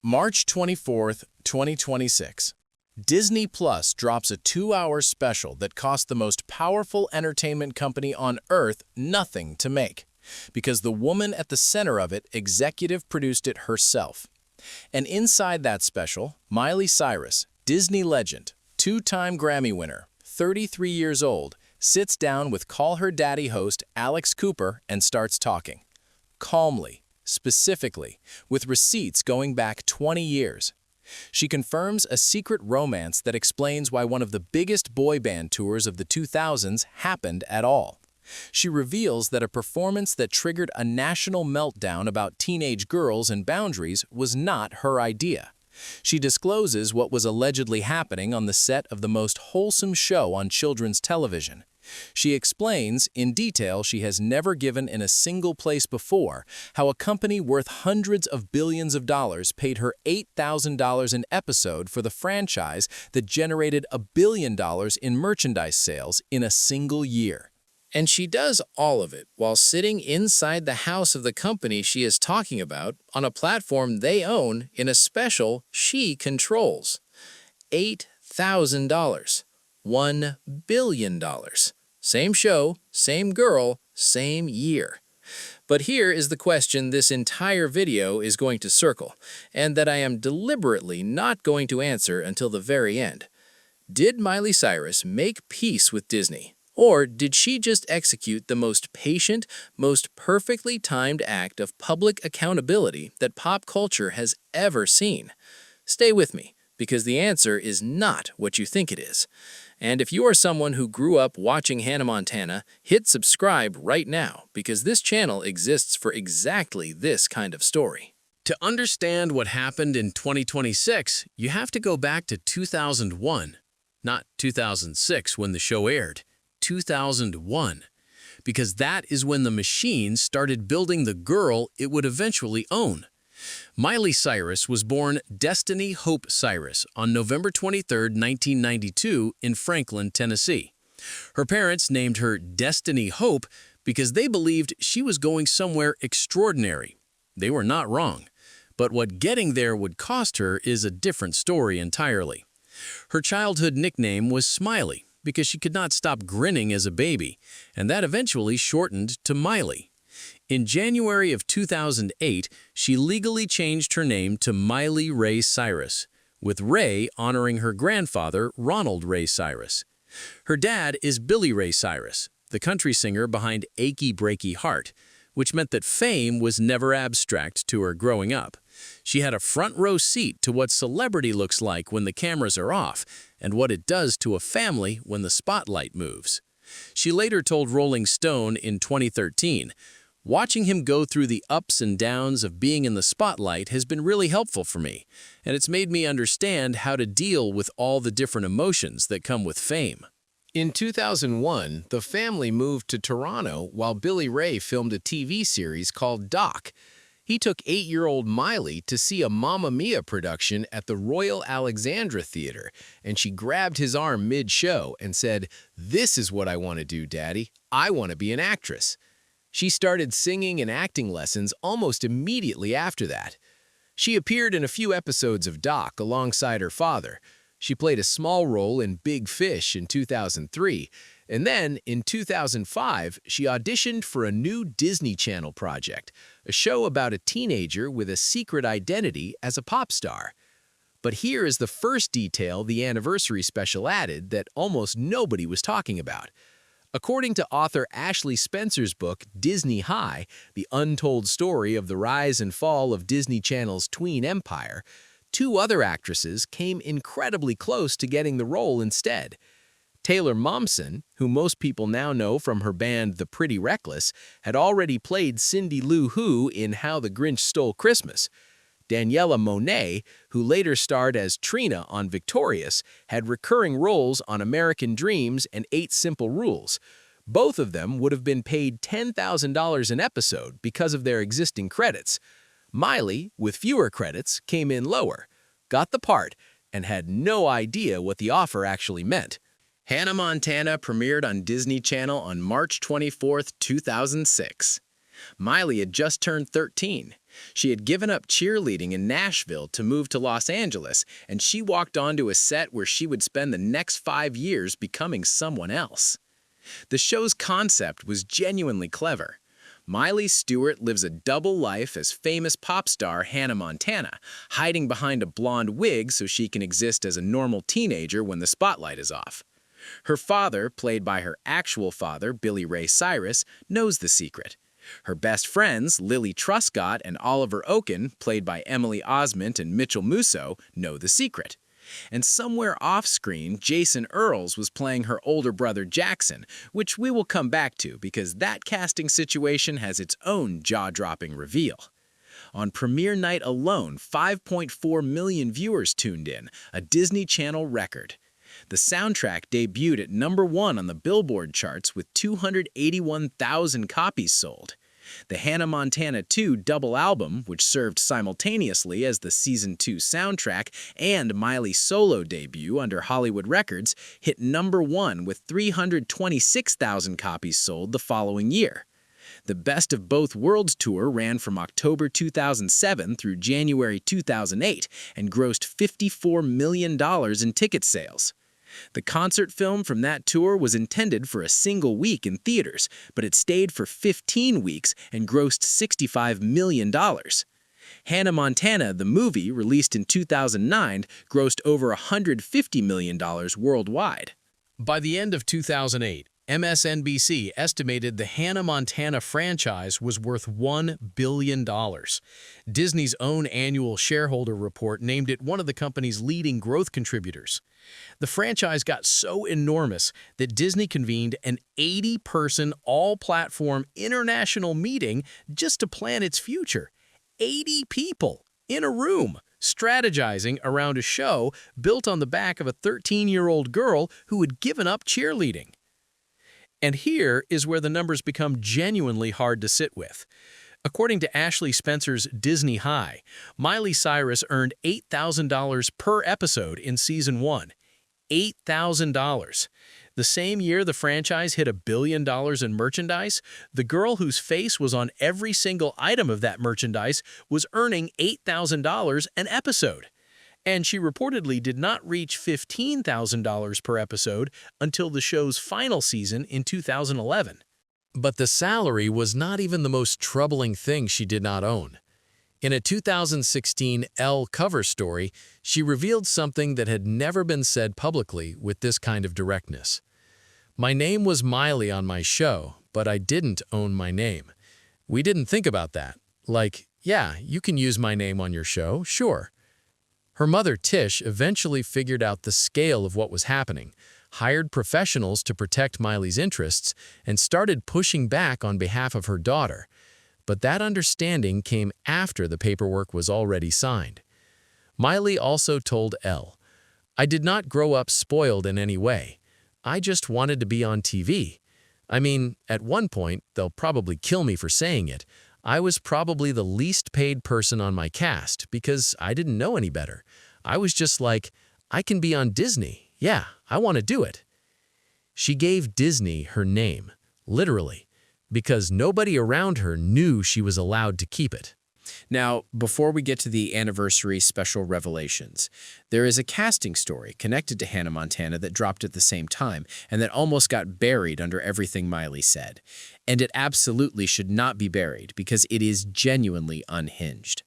March 24th, 2026. Disney Plus drops a 2-hour special that cost the most powerful entertainment company on Earth nothing to make, because the woman at the center of it executive produced it herself. And inside that special, Miley Cyrus, Disney legend, 2-time Grammy winner, 33 years old, sits down with Call Her Daddy host Alex Cooper and starts talking. Calmly, specifically, with receipts going back 20 years. She confirms a secret romance that explains why one of the biggest boy band tours of the 2000s happened at all. She reveals that a performance that triggered a national meltdown about teenage girls and boundaries was not her idea. She discloses what was allegedly happening on the set of the most wholesome show on children's television. She explains, in detail she has never given in a single place before, how a company worth hundreds of billions of dollars paid her $8,000 an episode for the franchise that generated $1 billion in merchandise sales in a single year. And she does all of it while sitting inside the house of the company she is talking about on a platform they own in a special she controls. $8,000. $1 billion. Same show, same girl, same year. But here is the question this entire video is going to circle, and that I am deliberately not going to answer until the very end. Did Miley Cyrus make peace with Disney? Or did she just execute the most patient, most perfectly timed act of public accountability that pop culture has ever seen? Stay with me, because the answer is not what you think it is. And if you are someone who grew up watching Hannah Montana, hit subscribe right now, because this channel exists for exactly this kind of story. To understand what happened in 2026, you have to go back to 2001. Not 2006 when the show aired, 2001. Because that is when the machine started building the girl it would eventually own. Miley Cyrus was born Destiny Hope Cyrus on November 23, 1992 in Franklin, Tennessee. Her parents named her Destiny Hope because they believed she was going somewhere extraordinary. They were not wrong. But what getting there would cost her is a different story entirely. Her childhood nickname was Smiley because she could not stop grinning as a baby, and that eventually shortened to Miley. In January of 2008, she legally changed her name to Miley Ray Cyrus, with Ray honoring her grandfather, Ronald Ray Cyrus. Her dad is Billy Ray Cyrus, the country singer behind Achy Breaky Heart, which meant that fame was never abstract to her growing up. She had a front-row seat to what celebrity looks like when the cameras are off, and what it does to a family when the spotlight moves. She later told Rolling Stone in 2013, "Watching him go through the ups and downs of being in the spotlight has been really helpful for me, and it's made me understand how to deal with all the different emotions that come with fame." In 2001, the family moved to Toronto while Billy Ray filmed a TV series called Doc. He took 8-year-old Miley to see a Mamma Mia production at the Royal Alexandra Theatre, and she grabbed his arm mid-show and said, "This is what I want to do, Daddy. I want to be an actress." She started singing and acting lessons almost immediately after that. She appeared in a few episodes of Doc alongside her father. She played a small role in Big Fish in 2003, and then, in 2005, she auditioned for a new Disney Channel project, a show about a teenager with a secret identity as a pop star. But here is the first detail the anniversary special added that almost nobody was talking about. According to author Ashley Spencer's book, Disney High, The Untold Story of the Rise and Fall of Disney Channel's Tween Empire, 2 other actresses came incredibly close to getting the role instead. Taylor Momsen, who most people now know from her band The Pretty Reckless, had already played Cindy Lou Who in How the Grinch Stole Christmas. Daniela Monet, who later starred as Trina on Victorious, had recurring roles on American Dreams and 8 Simple Rules. Both of them would have been paid $10,000 an episode because of their existing credits. Miley, with fewer credits, came in lower, got the part, and had no idea what the offer actually meant. Hannah Montana premiered on Disney Channel on March 24, 2006. Miley had just turned 13. She had given up cheerleading in Nashville to move to Los Angeles, and she walked onto a set where she would spend the next 5 years becoming someone else. The show's concept was genuinely clever. Miley Stewart lives a double life as famous pop star Hannah Montana, hiding behind a blonde wig so she can exist as a normal teenager when the spotlight is off. Her father, played by her actual father, Billy Ray Cyrus, knows the secret. Her best friends, Lily Truscott and Oliver Oaken, played by Emily Osment and Mitchell Musso, know the secret. And somewhere off-screen, Jason Earles was playing her older brother Jackson, which we will come back to because that casting situation has its own jaw-dropping reveal. On premiere night alone, 5.4 million viewers tuned in, a Disney Channel record. The soundtrack debuted at #1 on the Billboard charts with 281,000 copies sold. The Hannah Montana 2 double album, which served simultaneously as the Season 2 soundtrack and Miley's solo debut under Hollywood Records, hit #1 with 326,000 copies sold the following year. The Best of Both Worlds tour ran from October 2007 through January 2008 and grossed $54 million in ticket sales. The concert film from that tour was intended for a single week in theaters, but it stayed for 15 weeks and grossed $65 million. Hannah Montana, the movie, released in 2009, grossed over $150 million worldwide. By the end of 2008, MSNBC estimated the Hannah Montana franchise was worth $1 billion. Disney's own annual shareholder report named it one of the company's leading growth contributors. The franchise got so enormous that Disney convened an 80-person, all-platform international meeting just to plan its future. 80 people in a room, strategizing around a show built on the back of a 13-year-old girl who had given up cheerleading. And here is where the numbers become genuinely hard to sit with. According to Ashley Spencer's Disney High, Miley Cyrus earned $8,000 per episode in Season 1. $8,000. The same year the franchise hit $1 billion in merchandise, the girl whose face was on every single item of that merchandise was earning $8,000 an episode. And she reportedly did not reach $15,000 per episode until the show's final season in 2011. But the salary was not even the most troubling thing she did not own. In a 2016 Elle cover story, she revealed something that had never been said publicly with this kind of directness. My name was Miley on my show, but I didn't own my name. We didn't think about that. Like, yeah, you can use my name on your show, sure. Her mother, Tish, eventually figured out the scale of what was happening, hired professionals to protect Miley's interests, and started pushing back on behalf of her daughter. But that understanding came after the paperwork was already signed. Miley also told Elle, "I did not grow up spoiled in any way. I just wanted to be on TV. I mean, at one point, they'll probably kill me for saying it, I was probably the least paid person on my cast because I didn't know any better. I was just like, I can be on Disney. Yeah, I want to do it." She gave Disney her name, literally, because nobody around her knew she was allowed to keep it. Now, before we get to the anniversary special revelations, there is a casting story connected to Hannah Montana that dropped at the same time and that almost got buried under everything Miley said. And it absolutely should not be buried because it is genuinely unhinged.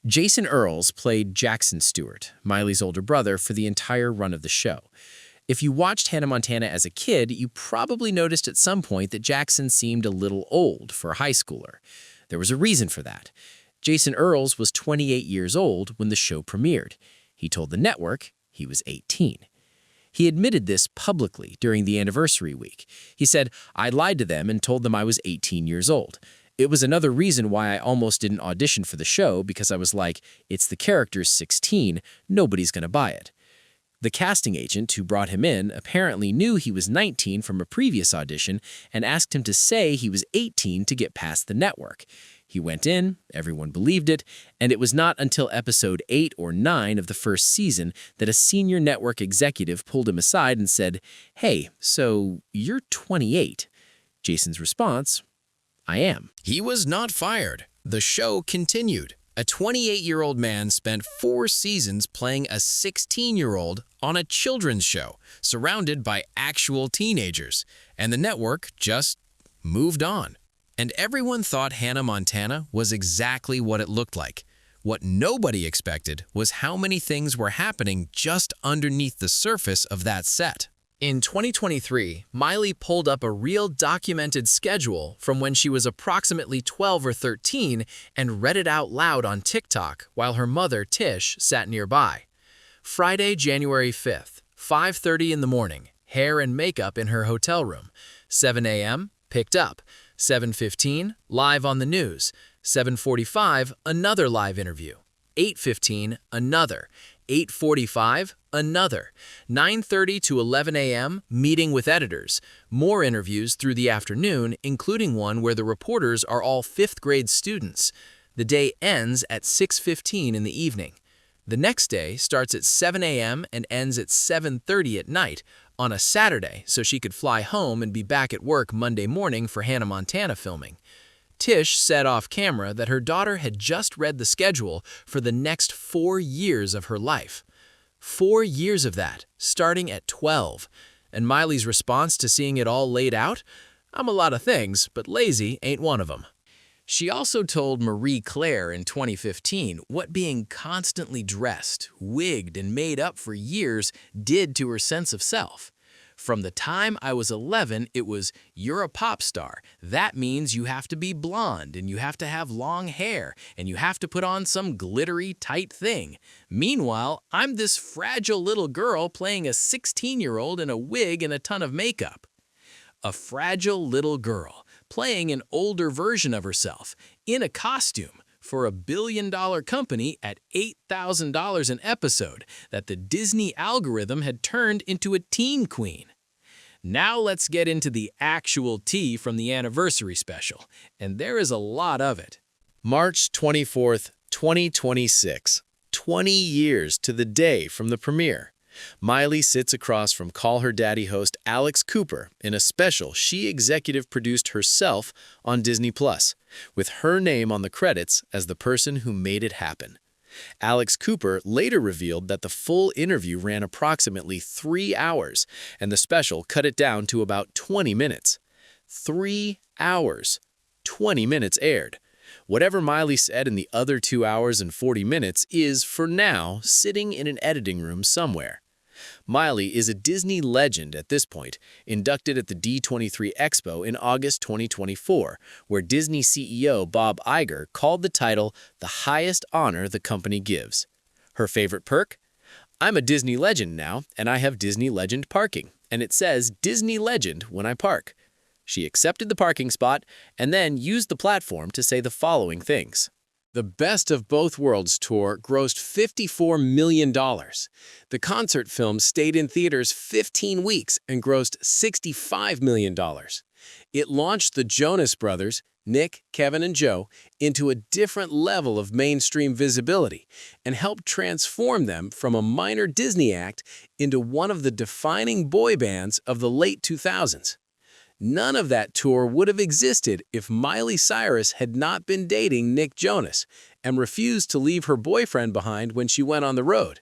Jason Earles played Jackson Stewart, Miley's older brother, for the entire run of the show. If you watched Hannah Montana as a kid, you probably noticed at some point that Jackson seemed a little old for a high schooler. There was a reason for that. Jason Earles was 28 years old when the show premiered. He told the network he was 18. He admitted this publicly during the anniversary week. He said, "I lied to them and told them I was 18 years old. It was another reason why I almost didn't audition for the show because I was like, it's the character's 16, nobody's gonna buy it." The casting agent who brought him in apparently knew he was 19 from a previous audition and asked him to say he was 18 to get past the network. He went in, everyone believed it, and it was not until episode 8 or 9 of the first season that a senior network executive pulled him aside and said, "Hey, so you're 28. Jason's response, "I am." He was not fired. The show continued. A 28-year-old man spent 4 seasons playing a 16-year-old on a children's show, surrounded by actual teenagers, and the network just moved on. And everyone thought Hannah Montana was exactly what it looked like. What nobody expected was how many things were happening just underneath the surface of that set. In 2023, Miley pulled up a real documented schedule from when she was approximately 12 or 13 and read it out loud on TikTok while her mother, Tish, sat nearby. Friday, January 5th, 5:30 in the morning, hair and makeup in her hotel room. 7 a.m., picked up. 7:15, live on the news. 7:45, another live interview. 8:15, another. 8:45, another. 9:30 to 11 a.m., meeting with editors. More interviews through the afternoon, including one where the reporters are all 5th grade students. The day ends at 6:15 in the evening. The next day starts at 7 a.m. and ends at 7:30 at night on a Saturday so she could fly home and be back at work Monday morning for Hannah Montana filming. Tish said off camera that her daughter had just read the schedule for the next 4 years of her life. 4 years of that, starting at 12. And Miley's response to seeing it all laid out? I'm a lot of things, but lazy ain't one of them. She also told Marie Claire in 2015 what being constantly dressed, wigged, and made up for years did to her sense of self. From the time I was 11, it was, you're a pop star. That means you have to be blonde, and you have to have long hair, and you have to put on some glittery, tight thing. Meanwhile, I'm this fragile little girl playing a 16-year-old in a wig and a ton of makeup. A fragile little girl playing an older version of herself in a costume for a billion-dollar company at $8,000 an episode that the Disney algorithm had turned into a teen queen. Now let's get into the actual tea from the anniversary special, and there is a lot of it. March 24th, 2026. 20 years to the day from the premiere. Miley sits across from Call Her Daddy host Alex Cooper in a special she executive produced herself on Disney+, with her name on the credits as the person who made it happen. Alex Cooper later revealed that the full interview ran approximately 3 hours, and the special cut it down to about 20 minutes. 3 hours. 20 minutes aired. Whatever Miley said in the other 2 hours and 40 minutes is, for now, sitting in an editing room somewhere. Miley is a Disney legend at this point, inducted at the D23 Expo in August 2024, where Disney CEO Bob Iger called the title the highest honor the company gives. Her favorite perk? I'm a Disney legend now, and I have Disney Legend parking, and it says Disney Legend when I park. She accepted the parking spot and then used the platform to say the following things. The Best of Both Worlds tour grossed $54 million. The concert film stayed in theaters 15 weeks and grossed $65 million. It launched the Jonas Brothers, Nick, Kevin, and Joe, into a different level of mainstream visibility and helped transform them from a minor Disney act into one of the defining boy bands of the late 2000s. None of that tour would have existed if Miley Cyrus had not been dating Nick Jonas and refused to leave her boyfriend behind when she went on the road.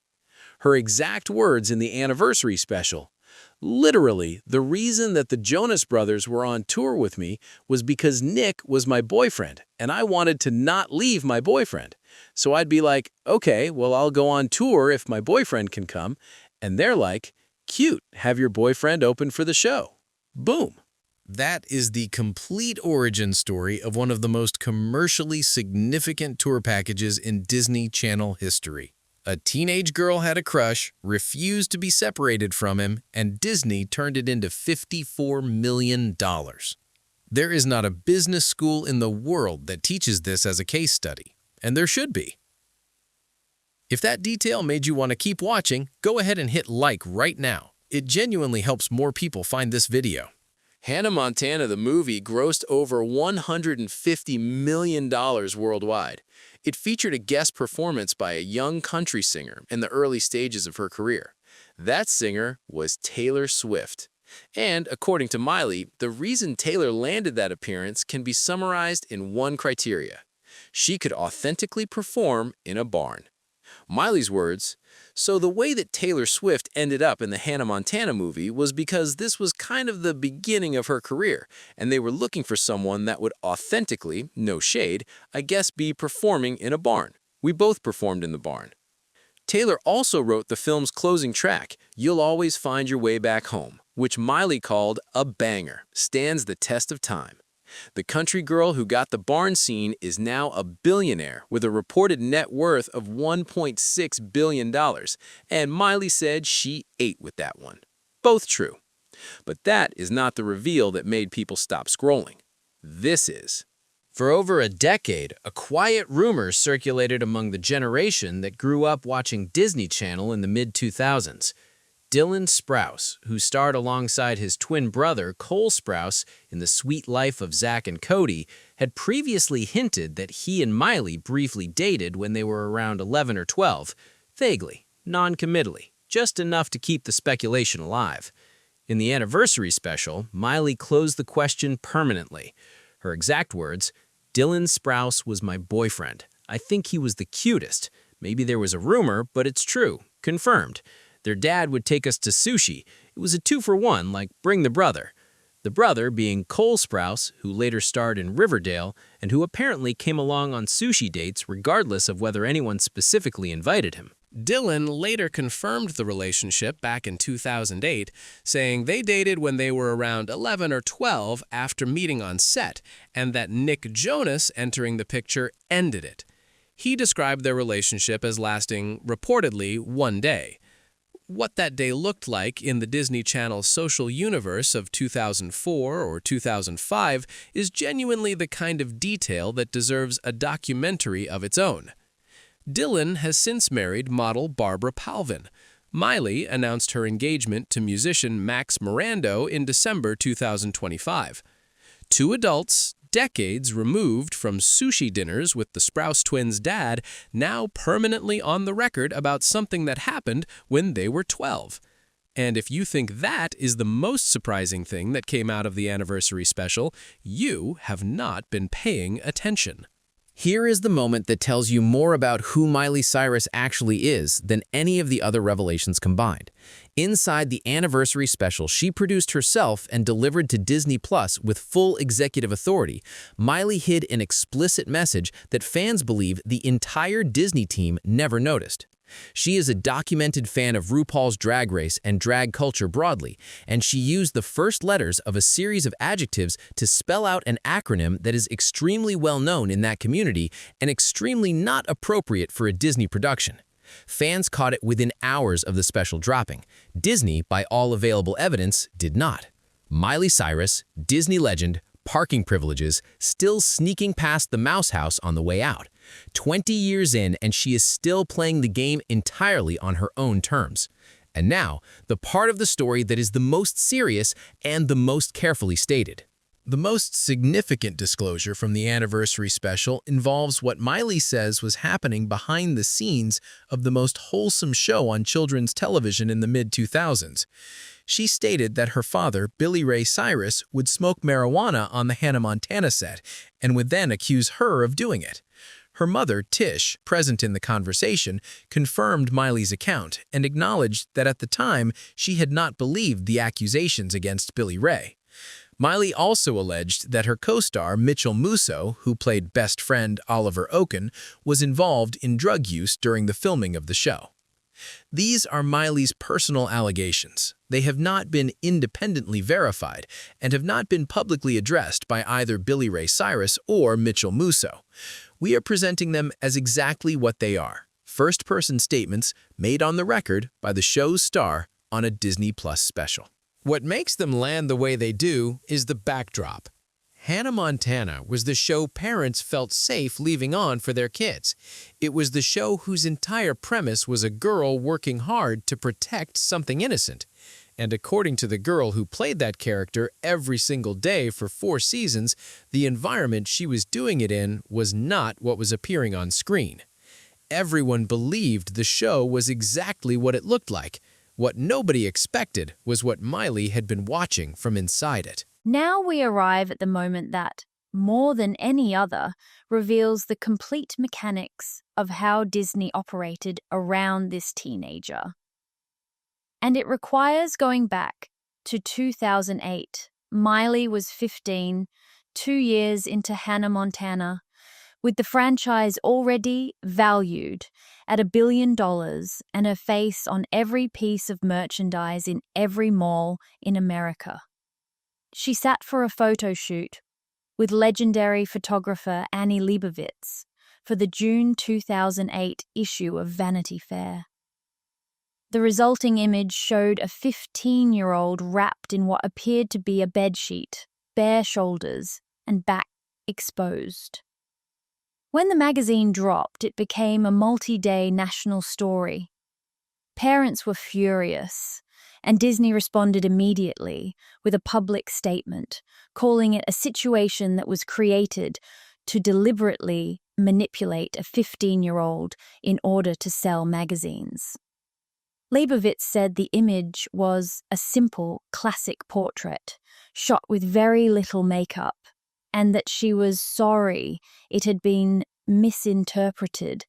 Her exact words in the anniversary special, literally, the reason that the Jonas Brothers were on tour with me was because Nick was my boyfriend, and I wanted to not leave my boyfriend. So I'd be like, okay, well, I'll go on tour if my boyfriend can come. And they're like, cute, have your boyfriend open for the show. Boom. That is the complete origin story of one of the most commercially significant tour packages in Disney Channel history. A teenage girl had a crush, refused to be separated from him, and Disney turned it into $54 million. There is not a business school in the world that teaches this as a case study, and there should be. If that detail made you want to keep watching, go ahead and hit like right now. It genuinely helps more people find this video. Hannah Montana the movie grossed over $150 million worldwide. It featured a guest performance by a young country singer in the early stages of her career. That singer was Taylor Swift. And, according to Miley, the reason Taylor landed that appearance can be summarized in one criteria. she could authentically perform in a barn. Miley's words, "So the way that Taylor Swift ended up in the Hannah Montana movie was because this was kind of the beginning of her career, and they were looking for someone that would authentically, no shade, I guess be performing in a barn. We both performed in the barn." Taylor also wrote the film's closing track, "You'll Always Find Your Way Back Home," which Miley called a banger, stands the test of time. The country girl who got the barn scene is now a billionaire with a reported net worth of $1.6 billion, and Miley said she ate with that one. Both true. But that is not the reveal that made people stop scrolling. This is. For over a decade, a quiet rumor circulated among the generation that grew up watching Disney Channel in the mid-2000s. Dylan Sprouse, who starred alongside his twin brother Cole Sprouse in The Sweet Life of Zack and Cody, had previously hinted that he and Miley briefly dated when they were around 11 or 12, vaguely, non-committally, just enough to keep the speculation alive. In the anniversary special, Miley closed the question permanently. Her exact words, "Dylan Sprouse was my boyfriend. I think he was the cutest. Maybe there was a rumor, but it's true. Confirmed. Their dad would take us to sushi. It was a 2-for-1, like bring the brother." The brother being Cole Sprouse, who later starred in Riverdale, and who apparently came along on sushi dates regardless of whether anyone specifically invited him. Dylan later confirmed the relationship back in 2008, saying they dated when they were around 11 or 12 after meeting on set, and that Nick Jonas entering the picture ended it. He described their relationship as lasting, reportedly, 1 day. What that day looked like in the Disney Channel's social universe of 2004 or 2005 is genuinely the kind of detail that deserves a documentary of its own. Dylan has since married model Barbara Palvin. Miley announced her engagement to musician Max Mirando in December 2025. Two adults, decades removed from sushi dinners with the Sprouse twins' dad, now permanently on the record about something that happened when they were 12. And if you think that is the most surprising thing that came out of the anniversary special, you have not been paying attention. Here is the moment that tells you more about who Miley Cyrus actually is than any of the other revelations combined. Inside the anniversary special she produced herself and delivered to Disney Plus with full executive authority, Miley hid an explicit message that fans believe the entire Disney team never noticed. She is a documented fan of RuPaul's Drag Race and drag culture broadly, and she used the first letters of a series of adjectives to spell out an acronym that is extremely well known in that community and extremely not appropriate for a Disney production. Fans caught it within hours of the special dropping. Disney, by all available evidence, did not. Miley Cyrus, Disney legend, parking privileges, still sneaking past the mouse house on the way out. 20 years in, and she is still playing the game entirely on her own terms. And now, the part of the story that is the most serious and the most carefully stated. The most significant disclosure from the anniversary special involves what Miley says was happening behind the scenes of the most wholesome show on children's television in the mid-2000s. She stated that her father, Billy Ray Cyrus, would smoke marijuana on the Hannah Montana set and would then accuse her of doing it. Her mother, Tish, present in the conversation, confirmed Miley's account and acknowledged that at the time she had not believed the accusations against Billy Ray. Miley also alleged that her co-star, Mitchell Musso, who played best friend Oliver Oken, was involved in drug use during the filming of the show. These are Miley's personal allegations. They have not been independently verified and have not been publicly addressed by either Billy Ray Cyrus or Mitchell Musso. We are presenting them as exactly what they are, first-person statements made on the record by the show's star on a Disney Plus special. What makes them land the way they do is the backdrop. Hannah Montana was the show parents felt safe leaving on for their kids. It was the show whose entire premise was a girl working hard to protect something innocent. And according to the girl who played that character every single day for 4 seasons, the environment she was doing it in was not what was appearing on screen. Everyone believed the show was exactly what it looked like. What nobody expected was what Miley had been watching from inside it. Now we arrive at the moment that more than any other, reveals the complete mechanics of how Disney operated around this teenager. And it requires going back to 2008. Miley was 15, 2 years into Hannah Montana, with the franchise already valued at $1 billion and her face on every piece of merchandise in every mall in America. She sat for a photo shoot with legendary photographer Annie Leibovitz for the June 2008 issue of Vanity Fair. The resulting image showed a 15-year-old wrapped in what appeared to be a bedsheet, bare shoulders, and back exposed. When the magazine dropped, it became a multi-day national story. Parents were furious, and Disney responded immediately with a public statement, calling it a situation that was created to deliberately manipulate a 15-year-old in order to sell magazines. Leibovitz said the image was a simple, classic portrait, shot with very little makeup, and that she was sorry it had been misinterpreted.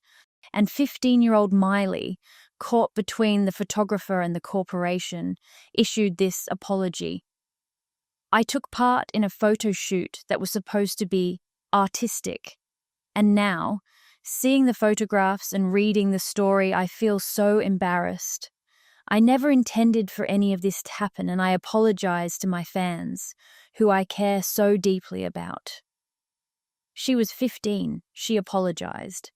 And 15-year-old Miley, caught between the photographer and the corporation, issued this apology. "I took part in a photo shoot that was supposed to be artistic, and now, seeing the photographs and reading the story, I feel so embarrassed. I never intended for any of this to happen, and I apologize to my fans, who I care so deeply about." She was 15, she apologized,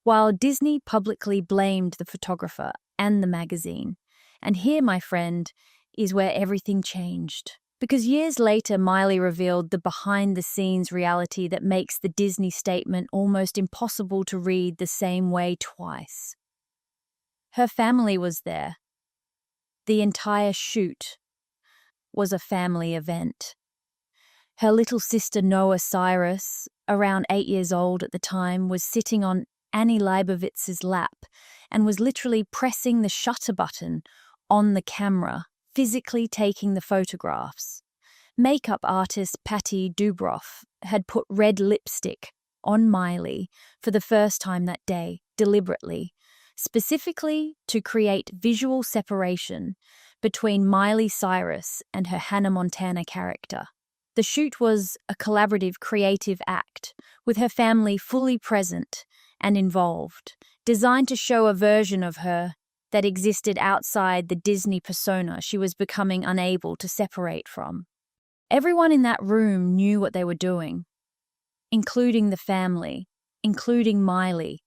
while Disney publicly blamed the photographer and the magazine. And here, my friend, is where everything changed. Because years later, Miley revealed the behind-the-scenes reality that makes the Disney statement almost impossible to read the same way twice. Her family was there. The entire shoot was a family event. Her little sister Noah Cyrus, around 8 years old at the time, was sitting on Annie Leibovitz's lap and was literally pressing the shutter button on the camera, physically taking the photographs. Makeup artist Patty Dubroff had put red lipstick on Miley for the first time that day, deliberately, specifically to create visual separation between Miley Cyrus and her Hannah Montana character. The shoot was a collaborative creative act, with her family fully present and involved, designed to show a version of her that existed outside the Disney persona she was becoming unable to separate from. Everyone in that room knew what they were doing, including the family, including Miley.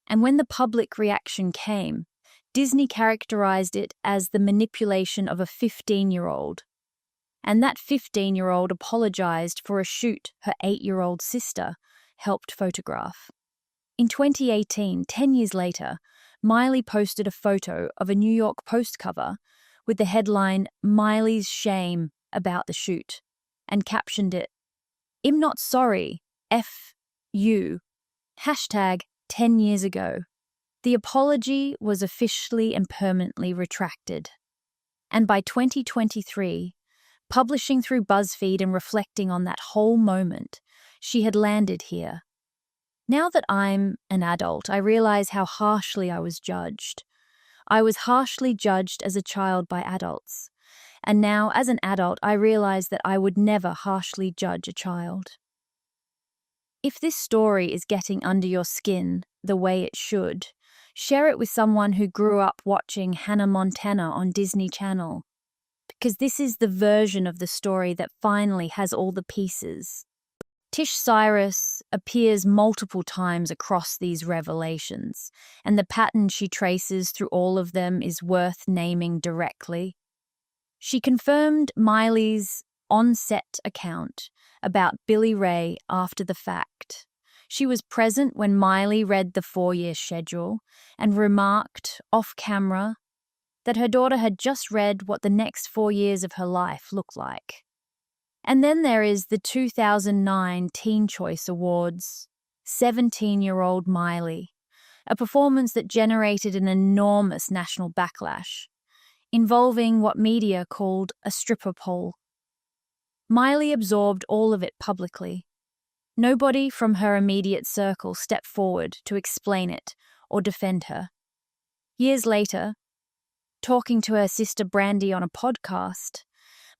And when the public reaction came, Disney characterized it as the manipulation of a 15-year-old. And that 15-year-old apologized for a shoot her 8-year-old sister helped photograph. In 2018, 10 years later, Miley posted a photo of a New York Post cover with the headline, "Miley's Shame About the Shoot," and captioned it, "I'm not sorry, F you, hashtag 10 years ago." The apology was officially and permanently retracted. And by 2023, publishing through BuzzFeed and reflecting on that whole moment, she had landed here. Now that I'm an adult, I realize how harshly I was judged. I was harshly judged as a child by adults. And now, as an adult, I realize that I would never harshly judge a child. If this story is getting under your skin the way it should, share it with someone who grew up watching Hannah Montana on Disney Channel. Because this is the version of the story that finally has all the pieces. Tish Cyrus appears multiple times across these revelations, and the pattern she traces through all of them is worth naming directly. She confirmed Miley's on-set account about Billy Ray after the fact. She was present when Miley read the 4-year schedule and remarked off-camera that her daughter had just read what the next 4 years of her life looked like. And then there is the 2009 Teen Choice Awards, 17-year-old Miley, a performance that generated an enormous national backlash, involving what media called a stripper pole. Miley absorbed all of it publicly, Nobody from her immediate circle stepped forward to explain it or defend her. Years later, talking to her sister Brandy on a podcast,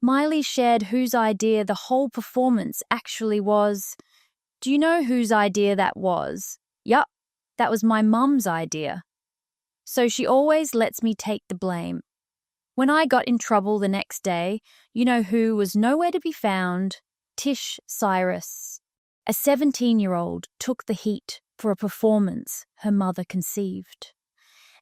Miley shared whose idea the whole performance actually was. Do you know whose idea that was? Yup, that was my mum's idea. So she always lets me take the blame. When I got in trouble the next day, you know who was nowhere to be found? Tish Cyrus. A 17-year-old took the heat for a performance her mother conceived.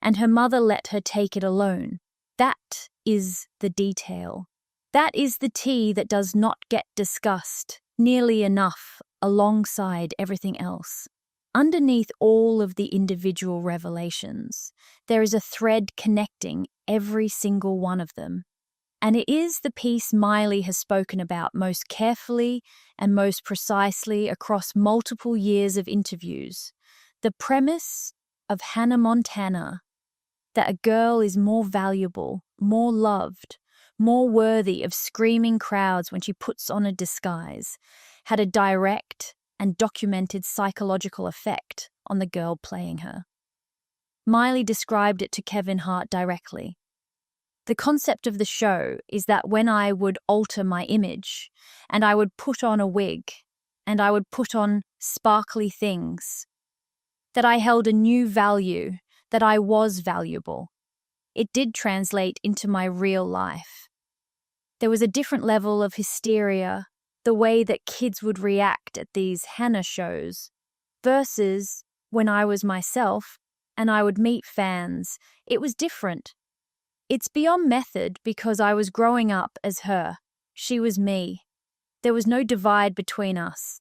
And her mother let her take it alone. That is the detail. That is the tea that does not get discussed nearly enough alongside everything else. Underneath all of the individual revelations, there is a thread connecting every single one of them. And it is the piece Miley has spoken about most carefully and most precisely across multiple years of interviews. The premise of Hannah Montana, that a girl is more valuable, more loved, more worthy of screaming crowds when she puts on a disguise, had a direct and documented psychological effect on the girl playing her. Miley described it to Kevin Hart directly. The concept of the show is that when I would alter my image, and I would put on a wig, and I would put on sparkly things, that I held a new value, that I was valuable. It did translate into my real life. There was a different level of hysteria, the way that kids would react at these Hannah shows, versus when I was myself and I would meet fans. It was different. It's beyond method because I was growing up as her. She was me. There was no divide between us.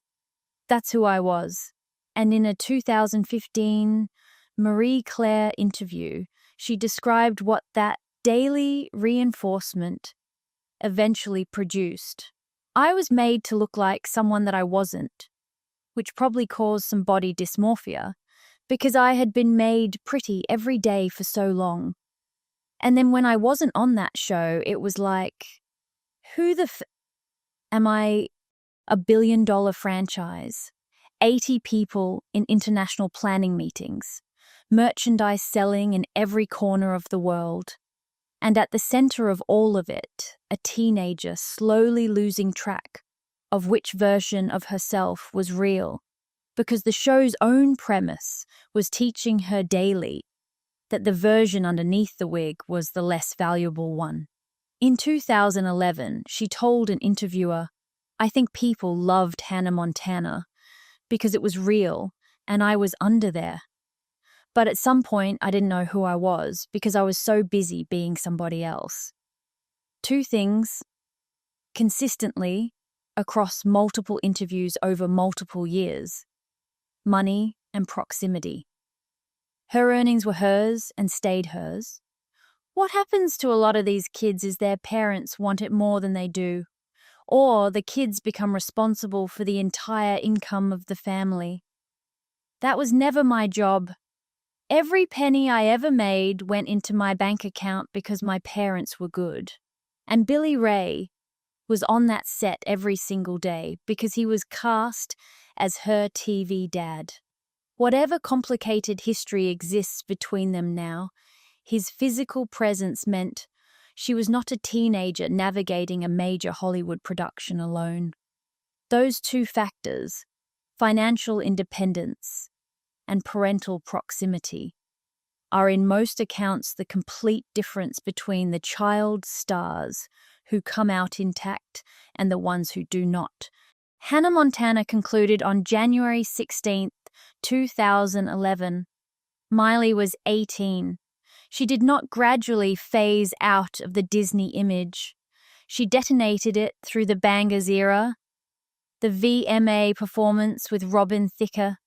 That's who I was. And in a 2015 Marie Claire interview, she described what that daily reinforcement eventually produced. I was made to look like someone that I wasn't, which probably caused some body dysmorphia, because I had been made pretty every day for so long. And then when I wasn't on that show, it was like, am I? A billion-dollar franchise, 80 people in international planning meetings, merchandise selling in every corner of the world. And at the center of all of it, a teenager slowly losing track of which version of herself was real, because the show's own premise was teaching her daily that the version underneath the wig was the less valuable one. In 2011, she told an interviewer, "I think people loved Hannah Montana because it was real and I was under there. But at some point, I didn't know who I was because I was so busy being somebody else." Two things consistently across multiple interviews over multiple years: money and proximity. Her earnings were hers and stayed hers. What happens to a lot of these kids is their parents want it more than they do, or the kids become responsible for the entire income of the family. That was never my job. Every penny I ever made went into my bank account because my parents were good. And Billy Ray was on that set every single day because he was cast as her TV dad. Whatever complicated history exists between them now, his physical presence meant she was not a teenager navigating a major Hollywood production alone. Those two factors, financial independence and parental proximity, are in most accounts the complete difference between the child stars who come out intact and the ones who do not. Hannah Montana concluded on January 16th, 2011. Miley was 18. She did not gradually phase out of the Disney image. She detonated it through the Bangers era, the VMA performance with Robin Thicke,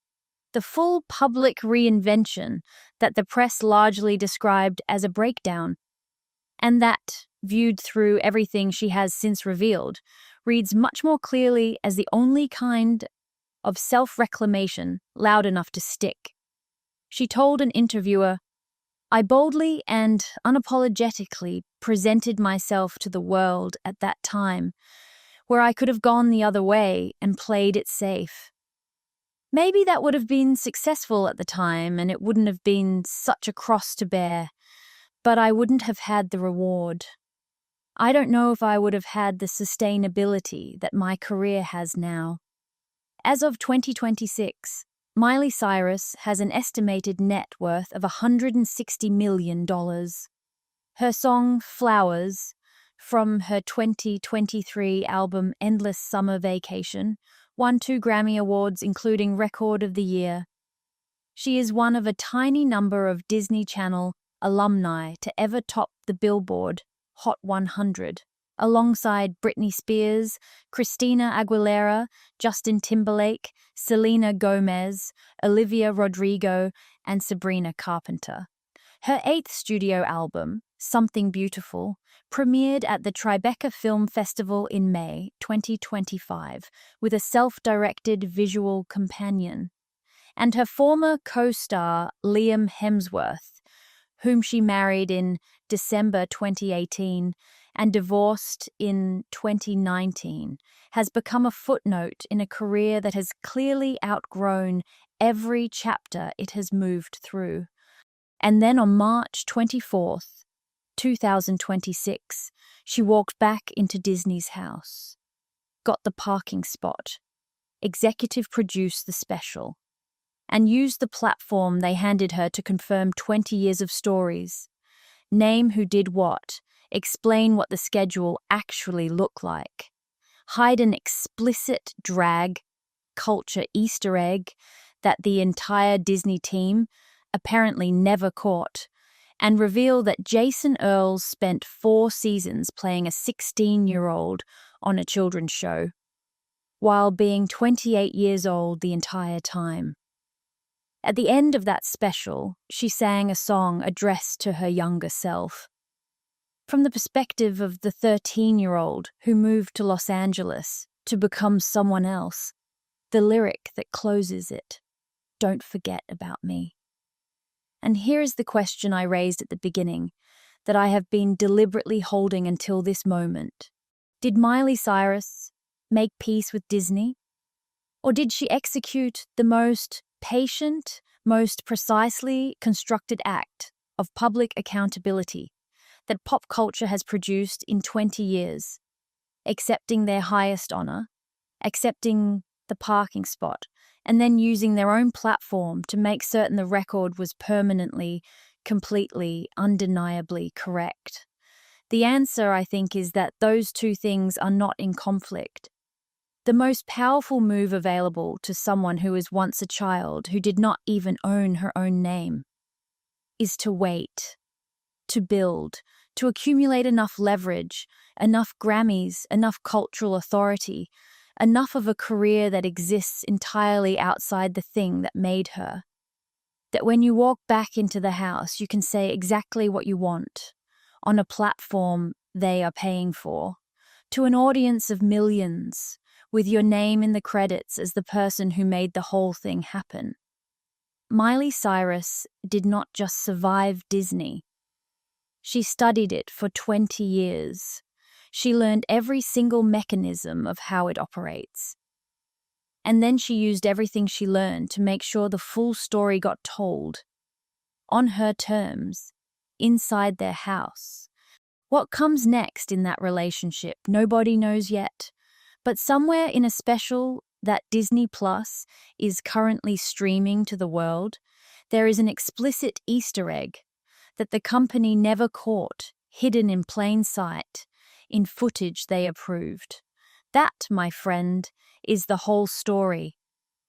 the full public reinvention that the press largely described as a breakdown, and that, viewed through everything she has since revealed, reads much more clearly as the only kind of self-reclamation loud enough to stick. She told an interviewer, "I boldly and unapologetically presented myself to the world at that time, where I could have gone the other way and played it safe. Maybe that would have been successful at the time and it wouldn't have been such a cross to bear, but I wouldn't have had the reward. I don't know if I would have had the sustainability that my career has now. As of 2026, Miley Cyrus has an estimated net worth of $160 million. Her song Flowers, from her 2023 album Endless Summer Vacation, won 2 Grammy Awards, including Record of the Year. She is one of a tiny number of Disney Channel alumni to ever top the Billboard Hot 100, alongside Britney Spears, Christina Aguilera, Justin Timberlake, Selena Gomez, Olivia Rodrigo, and Sabrina Carpenter. Her 8th studio album, Something Beautiful, premiered at the Tribeca Film Festival in May 2025 with a self-directed visual companion. And her former co-star Liam Hemsworth, whom she married in December 2018 and divorced in 2019, has become a footnote in a career that has clearly outgrown every chapter it has moved through. And then on March 24th, 2026, she walked back into Disney's house, got the parking spot, executive produced the special, and used the platform they handed her to confirm 20 years of stories, name who did what, explain what the schedule actually looked like, hide an explicit drag culture Easter egg that the entire Disney team apparently never caught, and reveal that Jason Earles spent 4 seasons playing a 16-year-old on a children's show, while being 28 years old the entire time. At the end of that special, she sang a song addressed to her younger self. From the perspective of the 13-year-old who moved to Los Angeles to become someone else, the lyric that closes it, "Don't forget about me." And here is the question I raised at the beginning, that I have been deliberately holding until this moment. Did Miley Cyrus make peace with Disney? Or did she execute the most patient, most precisely constructed act of public accountability that pop culture has produced in 20 years, accepting their highest honor, accepting the parking spot, and then using their own platform to make certain the record was permanently, completely, undeniably correct? The answer, I think, is that those two things are not in conflict. The most powerful move available to someone who was once a child who did not even own her own name is to wait, to build, to accumulate enough leverage, enough Grammys, enough cultural authority, enough of a career that exists entirely outside the thing that made her, that when you walk back into the house, you can say exactly what you want on a platform they are paying for, to an audience of millions, with your name in the credits as the person who made the whole thing happen. Miley Cyrus did not just survive Disney. She studied it for 20 years. She learned every single mechanism of how it operates. And then she used everything she learned to make sure the full story got told, on her terms, inside their house. What comes next in that relationship, nobody knows yet. But somewhere in a special that Disney Plus is currently streaming to the world, there is an explicit Easter egg that the company never caught, hidden in plain sight, in footage they approved. That, my friend, is the whole story.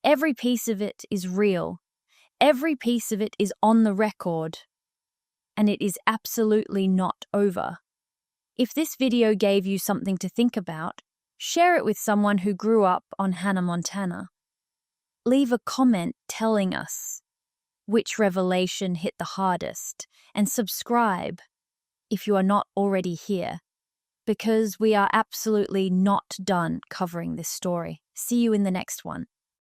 Every piece of it is real. Every piece of it is on the record. And it is absolutely not over. If this video gave you something to think about, share it with someone who grew up on Hannah Montana. Leave a comment telling us which revelation hit the hardest, and subscribe if you are not already here, because we are absolutely not done covering this story. See you in the next one.